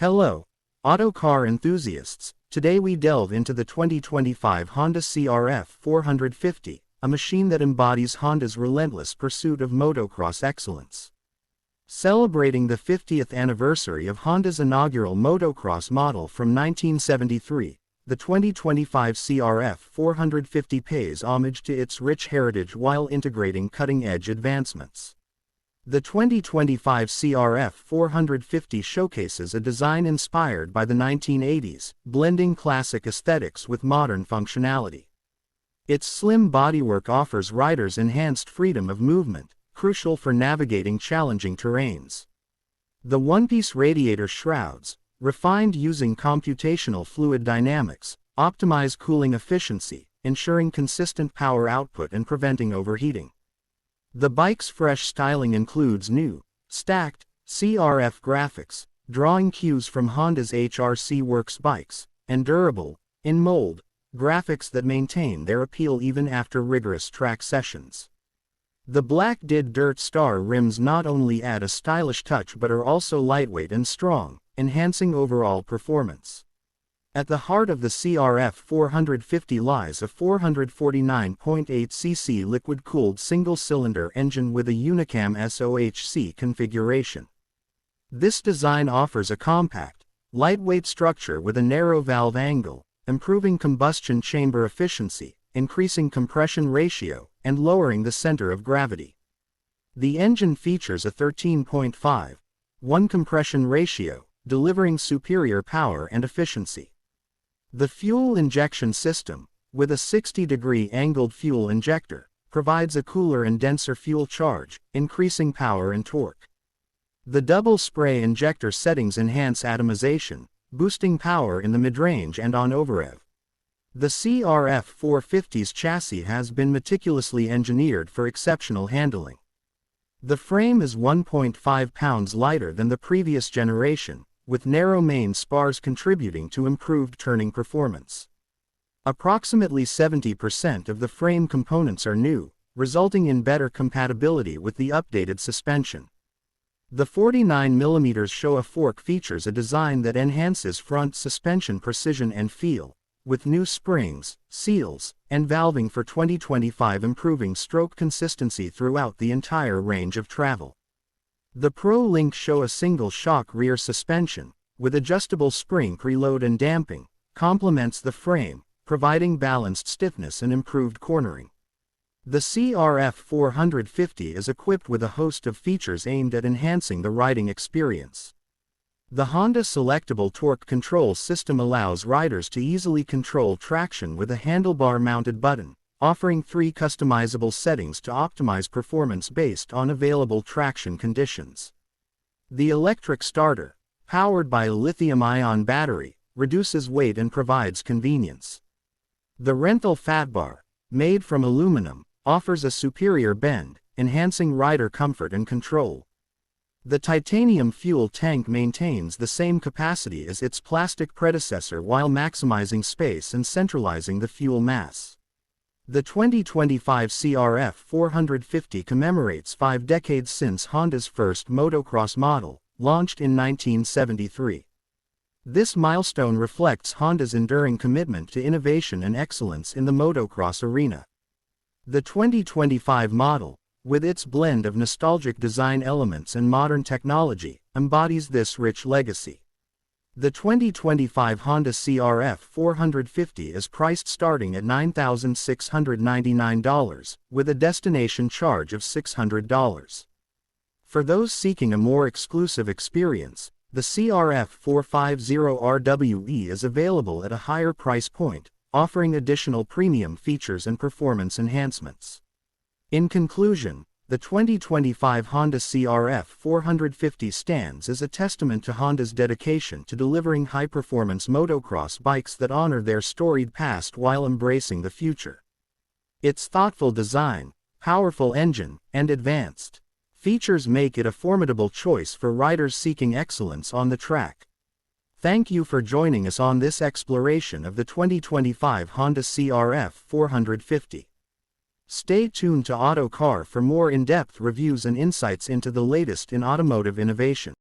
Hello, auto car enthusiasts. Today we delve into the 2025 Honda CR450, a machine that embodies Honda's relentless pursuit of motocross excellence. Celebrating the 50th anniversary of Honda's inaugural motocross model from 1973, the 2025 CR450 pays homage to its rich heritage while integrating cutting-edge advancements. The 2025 CR450 showcases a design inspired by the 1980s, blending classic aesthetics with modern functionality. Its slim bodywork offers riders enhanced freedom of movement, crucial for navigating challenging terrains. The one-piece radiator shrouds, refined using computational fluid dynamics, optimize cooling efficiency, ensuring consistent power output and preventing overheating. The bike's fresh styling includes new, stacked, CRF graphics, drawing cues from Honda's HRC Works bikes, and durable, in-mold, graphics that maintain their appeal even after rigorous track sessions. The black Did Dirt Star rims not only add a stylish touch but are also lightweight and strong, enhancing overall performance. At the heart of the CRF450 lies a 449.8cc liquid-cooled single-cylinder engine with a Unicam SOHC configuration. This design offers a compact, lightweight structure with a narrow valve angle, improving combustion chamber efficiency, increasing compression ratio, and lowering the center of gravity. The engine features a 13.5:1 compression ratio, delivering superior power and efficiency. The fuel injection system, with a 60-degree angled fuel injector, provides a cooler and denser fuel charge, increasing power and torque. The double-spray injector settings enhance atomization, boosting power in the mid-range and on overrev. The CRF450's chassis has been meticulously engineered for exceptional handling. The frame is 1.5 pounds lighter than the previous generation, with narrow main spars contributing to improved turning performance. Approximately 70% of the frame components are new, resulting in better compatibility with the updated suspension. The 49mm Showa fork features a design that enhances front suspension precision and feel, with new springs, seals, and valving for 2025 improving stroke consistency throughout the entire range of travel. The Pro Link Showa single-shock rear suspension, with adjustable spring preload and damping, complements the frame, providing balanced stiffness and improved cornering. The CRF450 is equipped with a host of features aimed at enhancing the riding experience. The Honda Selectable Torque Control System allows riders to easily control traction with a handlebar-mounted button, offering 3 customizable settings to optimize performance based on available traction conditions. The electric starter, powered by a lithium-ion battery, reduces weight and provides convenience. The Renthal Fat Bar, made from aluminum, offers a superior bend, enhancing rider comfort and control. The titanium fuel tank maintains the same capacity as its plastic predecessor while maximizing space and centralizing the fuel mass. The 2025 CRF450 commemorates 5 decades since Honda's first motocross model, launched in 1973. This milestone reflects Honda's enduring commitment to innovation and excellence in the motocross arena. The 2025 model, with its blend of nostalgic design elements and modern technology, embodies this rich legacy. The 2025 Honda CRF450 is priced starting at $9,699, with a destination charge of $600. For those seeking a more exclusive experience, the CRF450RWE is available at a higher price point, offering additional premium features and performance enhancements. In conclusion, the 2025 Honda CRF450 stands as a testament to Honda's dedication to delivering high-performance motocross bikes that honor their storied past while embracing the future. Its thoughtful design, powerful engine, and advanced features make it a formidable choice for riders seeking excellence on the track. Thank you for joining us on this exploration of the 2025 Honda CRF450. Stay tuned to Autocar for more in-depth reviews and insights into the latest in automotive innovation.